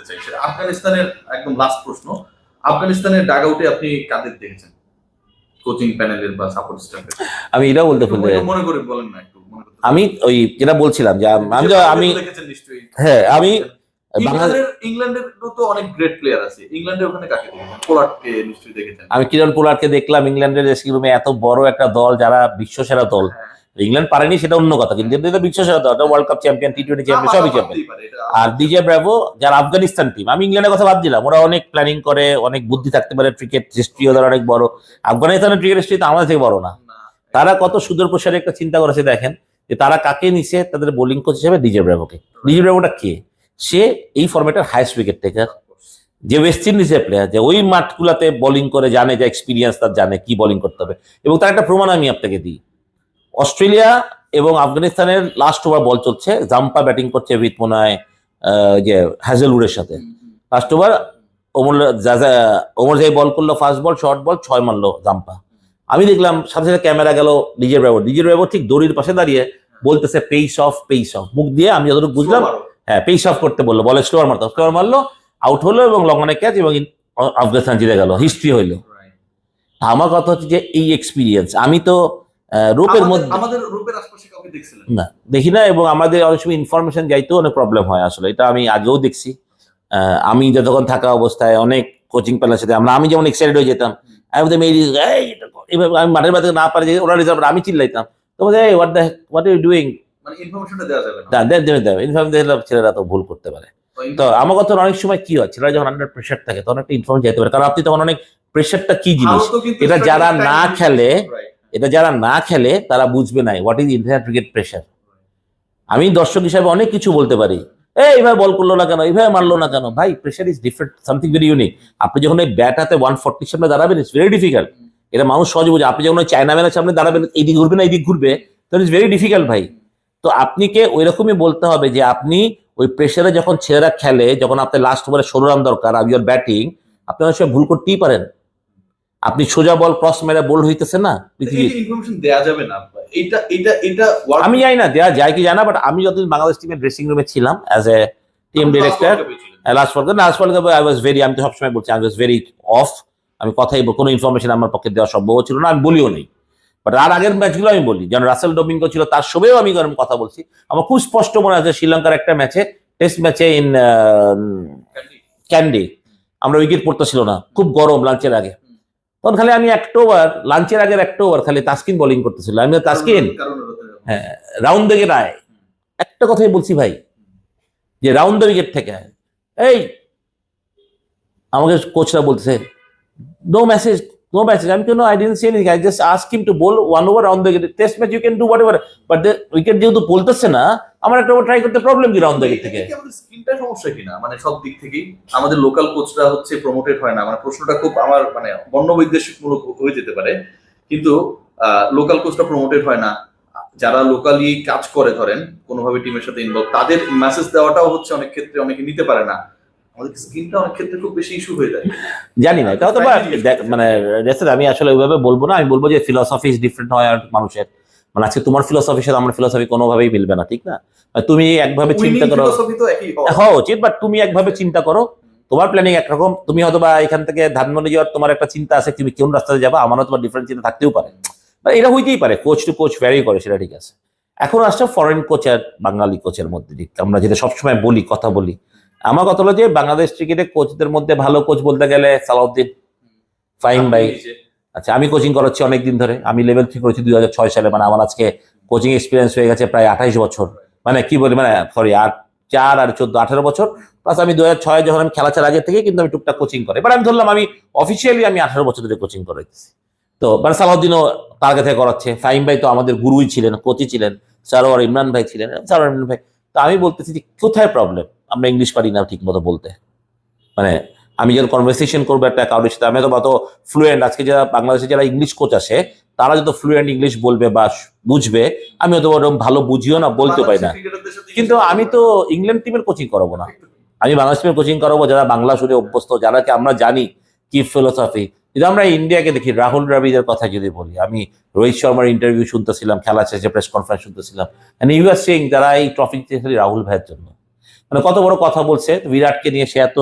চাই, সেটা আফগানিস্তানের একদম লাস্ট প্রশ্ন। আফগানিস্তানের ডাগ আউটে আপনি কাদের দেখেছেন কোচিং প্যানেলের বা সাপোর্ট স্টাফের? আমি এটা বলতে ফেলতে মনে করে বলেন না, একটু মনে করতে আমি ওই যেটা বলছিলাম যে আমি দেখেছেন নিশ্চয়ই। হ্যাঁ আমি ইংল্যান্ডের তো অনেক গ্রেট প্লেয়ার আছে। ইংল্যান্ডের ওখানে কাকে দেখেছেন? পোলার্ডকে নিশ্চয়ই দেখেছেন। আমি কিরণ পোলার্ডকে দেখলাম। ইংল্যান্ডের ড্রেসিং রুমে এত বড় একটা দল, যারা বিশ্বসেরা দল। ইংল্যান্ড পারেনি সেটা অন্য কথা, কিন্তু বিশ্বসেরা দল, world cup champion, T20 champion, সবই চ্যাম্পিয়ন। আর ডিজে ব্রাভো যারা আফগানিস্তান টিম, আমি ইংল্যান্ডের কথা বাদ দিলাম, ওরা অনেক প্ল্যানিং করে, অনেক বুদ্ধি থাকতে পারে, ক্রিকেট হিস্ট্রি ওদের অনেক বড়। আফগানিস্তানের ক্রিকেট হিস্ট্রি তো আমাদের থেকে বড় না। তারা কত সুদূর প্রসারে একটা চিন্তা করেছে দেখেন, যে তারা কাকে নিছে তাদের বোলিং কোচ হিসেবে ডিজে ব্রাভোকে। ডিজে ব্রাভোটা কে? সে এই ফরম্যাটের হাইস্ট উইকেট টেকার, যে ওয়েস্ট ইন্ডিজের প্লেয়ার, যে ওই মাঠগুলাতে বোলিং করে জানে, যে এক্সপিরিয়েন্স তার, জানে কি বোলিং করতে হবে। এবং তার একটা প্রমাণ আমি আপনাকে দিই। অস্ট্রেলিয়া এবং আফগানিস্তানের লাস্ট ওভার বল চলছে, জাম্পা ব্যাটিং করছে উইথ মনে হয় যে হ্যাজেলউডের সাথে। লাস্ট ওভার ওমর জাই বল করলো, ফার্স্ট বল, শর্ট বল, 6 মারলো জাম্পা। আমি দেখলাম সাথে সাথে ক্যামেরা গেল ডিজে ব্রাভো ঠিক দড়ির পাশে দাঁড়িয়ে বলতেছে পেস অফ, মুখ দিয়ে আমি যতটুকু বুঝলাম, হ্যাঁ পেস অফ করতে বললো, বলে স্লোয়ার মারলো, আউট হলো এবং লং অনে ক্যাচ, এবং আফগানিস্তান জিতে গেল, হিস্ট্রি হইলো। আমার কথা হচ্ছে যে এই এক্সপিরিয়েন্স আমি তো রূপের মধ্যে না দেখি না, এবং আমাদের অনেক সময় ইনফরমেশন যাইতেও অনেক প্রবলেম হয় আসলে, এটা আমি আগেও দেখছি। আমি যতক্ষণ থাকা অবস্থায় অনেক কোচিং প্যানেলের সাথে আমি যেমন এক্সাইটেড হয়ে যেতাম, আমি মাঠের বাদে না পারি, ওরা রিজার্ভ, আমি চিল্লাইতাম, তো হোয়াট ইউ ডুইং, ছেলেরা তো ভুল করতে পারে। তো আমার কথা অনেক সময় কি হয়, ছেলেরা যখন আন্ডার প্রেশার থাকে তখন একটা ইনফরমেশন যেতে পারে, কারণ আপনি তখন অনেক প্রেশারটা কি জিনিস, এটা যারা না খেলে তারা বুঝবে না what is international cricket pressure. আমি দর্শক হিসাবে অনেক কিছু বলতে পারি, এইভাবে বল করলো না কেন, এইভাবে মারলো না কেন, ভাই pressure is different, something very unique. আপনি যখন এই ব্যাট হাতে 140 সামনে দাঁড়াবেন, ইটস ভেরি ডিফিকাল্ট। এটা মানুষ সহজে বুঝে। আপনি যখন ওই চায়না ম্যানের সামনে দাঁড়াবেন, এইদিক ঘুরবে না এইদিক ঘুরবে, তো ইটস ভেরি ডিফিকাল্ট ভাই। তো আপনাকে ওই রকমই বলতে হবে যে আপনি ওই প্রেশারে যখন ছেলেরা খেলে, যখন আপনার লাস্ট ওভারে 16 রান দরকার, আর ইউর ব্যাটিং, আপনি অনেক সময় ভুল করতেই পারেন। আপনি সোজা বল ক্রস মেরে বোল হইতেছে না, আমি জানি না দেওয়া যায় কি জানা, বাট আমি যতদিন বাংলাদেশ টিমের ড্রেসিং রুমে ছিলাম অ্যাজ এ টিম ডিরেক্টর, আমি তো সবসময় বলছি আই ওয়াজ ভেরি অফ। আমি কথাই, কোনো ইনফরমেশন আমার পক্ষে দেওয়া সম্ভব ছিল না, আমি বলিও নেই। বাট আর আগের ম্যাচগুলো আমি বলি, যেন রাসেল ডোমিঙ্গো ছিল তার সবেও আমি কথা বলছি। আমার খুব স্পষ্ট মনে আছে শ্রীলঙ্কার একটা ম্যাচে, টেস্ট ম্যাচে ইন ক্যান্ডি, আমরা উইকেট পড়তেছিল না, খুব গরম, লাঞ্চের আগে, তখন খালি আমি একটা ওভার, লাঞ্চের আগের একটা ওভার খালি তাসকিন বোলিং করতেছিল, আমি তাসকিন হ্যাঁ রাউন্ড দ্য উইকেট আয়, একটা কথাই বলছি ভাই, যে রাউন্ড দ্য উইকেট থেকে এই আমাকে কোচরা বলতেছে নো মেসেজ, আমি কেন, I didn't say anything, I just ask him to bowl one over round the wicket, test match you can do whatever, but the wicket যেহেতু বলতেছে না, আমার একটা ওভার ট্রাই করতে প্রবলেম কি রাউন্ড দ্য উইকেট থেকে? আমাদের স্কিলটা সমস্যা কিনা, মানে সব দিক থেকেই আমাদের লোকাল কোচরা হচ্ছে প্রমোটেড হয় না, মানে প্রশ্নটা খুব আমার মানে বর্ণবৈদ্বেষিকমূলক হয়ে যেতে পারে, কিন্তু লোকাল কোচটা প্রমোটেড হয় না, যারা লোকালি কাজ করে ধরেন কোনোভাবে টিমের সাথে ইনভলভ, তাদের মেসেজ দেওয়াটাও হচ্ছে অনেক ক্ষেত্রে অনেকে নিতে পারে না, আমাদের স্কিলটা অনেক ক্ষেত্রে খুব বেশি ইস্যু হয়ে যায়। জানি না, তাও তো মানে আমি আসলে ওইভাবে বলবো না, আমি বলবো যে ফিলসফি ইজ ডিফারেন্ট হয় আর মানুষের, মানে আজকে তোমার ফিলসফির সাথে আমার ফিলসফি কোনোভাবেই মিলবে না, ঠিক না? তুমি একভাবে চিন্তা করো, হওয়া উচিত, বাট তুমি একভাবে চিন্তা করো, তোমার প্ল্যানিং একরকম, তুমি হয়তো বা এখান থেকে ধানমন্ডি যাওয়ার তোমার একটা চিন্তা আছে, তুমি কোন রাস্তায় যাবা, আমারও তোমার ডিফারেন্ট চিন্তা থাকতেও পারে, এটা হইতেই পারে, কোচ টু কোচ ভ্যারি করে, সেটা ঠিক আছে। এখন আসছে ফরেন কোচ আর বাঙালি কোচের মধ্যে, আমরা যেটা সবসময় বলি, কথা বলি, আমার কথা হলো যে বাংলাদেশ ক্রিকেটের কোচদের মধ্যে ভালো কোচ বলতে গেলে সালাউদ্দিন, ফাহিম ভাই। আচ্ছা, আমি কোচিং করাচ্ছি অনেকদিন ধরে, আমি লেভেল 3 করেছি 2006 সালে, মানে আমার আজকে কোচিং এক্সপিরিয়েন্স হয়ে গেছে প্রায় 28 বছর, মানে কি বলি, মানে সরি 4 আর 14 18 বছর, প্লাস আমি 2006 যখন আমি খেলা ছাড়ার আগে থেকে কিন্তু আমি টুকটাক কোচিং করি, এবার আমি ধরলাম আমি অফিসিয়ালি আমি 18 বছর ধরে কোচিং করাইছি। তো মানে সালাউদ্দিনও তার কাছে করাচ্ছে, ফাহিম ভাই তো আমাদের গুরুই ছিলেন, কোচই ছিলেন, সারোয়ার ইমরান ভাই ছিলেন, সারোয়ার ইমরান ভাই। তো আমি বলতেছি যে কোথায় প্রবলেম, আমরা ইংলিশ পারি না ঠিক মতো বলতে, মানে আমি যখন কনভারসেশন করবো একটা কারোর সাথে, আমি তো ফ্লুয়েন্ট, আজকে যারা বাংলাদেশে যারা ইংলিশ কোচ আসে তারা যত ফ্লুয়েন্ট ইংলিশ বলবে বা বুঝবে, আমি হয়তো ভালো বুঝিও না, বলতে পারি না, কিন্তু আমি তো ইংল্যান্ড টিমের কোচিং করাবো না, আমি বাংলাদেশ টিমের কোচিং করাবো যারা বাংলা শুনে অভ্যস্ত, যারাকে আমরা জানি কি ফিলোসফি। যদি আমরা ইন্ডিয়াকে দেখি, রাহুল দ্রাবিড়ের কথা যদি বলি, আমি রোহিত শর্মার ইন্টারভিউ শুনতেছিলাম, খেলা শেষে প্রেস কনফারেন্স শুনতেছিলাম, ইউ আর সেইং যারা এই ট্রফি রাহুল ভাইয়ের জন্য, মানে কত বড় কথা বলছে বিরাটকে নিয়ে, সে এত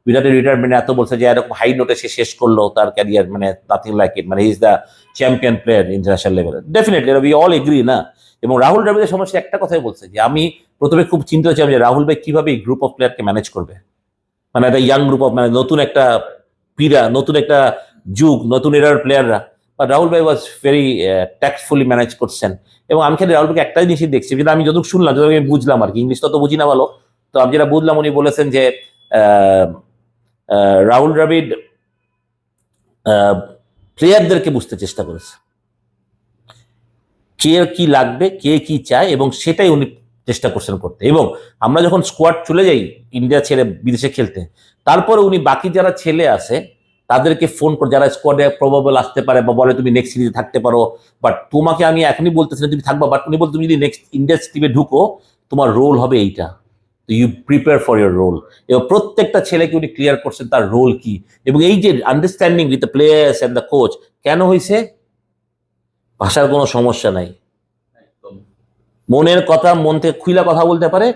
বিরাটের রিটায়ারমেন্ট এত বলছে যে এরকম হাই নোটে সে শেষ করলো তার ক্যারিয়ার, মানে নাথিং লাইক ইট, মানে is the champion player international লেভেলে, ডেফিনেটলি উই অল এগ্রি না। এবং রাহুল দ্রাবিড়ের সমস্যা একটা কথাই বলছে যে আমি প্রথমে খুব চিন্তিত ছিলাম যে রাহুল ভাই কিভাবে এই গ্রুপ অফ প্লেয়ারকে ম্যানেজ করবে, মানে একটা ইয়াং গ্রুপ অফ, মানে নতুন একটা পিরা, নতুন একটা যুগ, নতুন এরার প্লেয়াররা। বাট রাহুল ভাই ওয়াজ ভেরি ট্যাক্টফুলি ম্যানেজ করছেন। এবং আমি খালি রাহুল ভাইকে একটাই জিনিসই দেখছি, যেটা আমি যতটুকু শুনলাম, যতটুকু আমি বুঝলাম আর কি, ইংলিশ তো বুঝি না ভালো, তো আমি যেটা বুঝলাম উনি বলেছেন যে রাহুল দ্রাবিড় প্লেয়ারদেরকে বুঝতে চেষ্টা করেছে, কে কি লাগবে, কে কি চায়, এবং সেটাই উনি চেষ্টা করছেন করতে। এবং আমরা যখন স্কোয়াড চলে যাই ইন্ডিয়া ছেড়ে বিদেশে খেলতে, তারপরে উনি বাকি যারা ছেলে আছে তাদেরকে ফোন করে, যারা স্কোয়াডে প্রবাবল আসতে পারে বা বলে তুমি নেক্সট সিরিজে থাকতে পারো, বাট তোমাকে আমি এখনই বলতেছি না তুমি থাকবা, বাট উনি বলতে তুমি যদি নেক্সট ইন্ডিয়া টিমে ঢুকো তোমার রোল হবে এইটা, you prepare for your role. এবং প্রত্যেকটা ছেলেকে উনি ক্লিয়ার করছেন তার রোল কি, এবং এই যে understanding with the players and the coach, কেন হয়েছে, ভাষার কোনো সমস্যা নাই, একদম। মনের কথা মন থেকে খুইলা কথা বলতে পারে,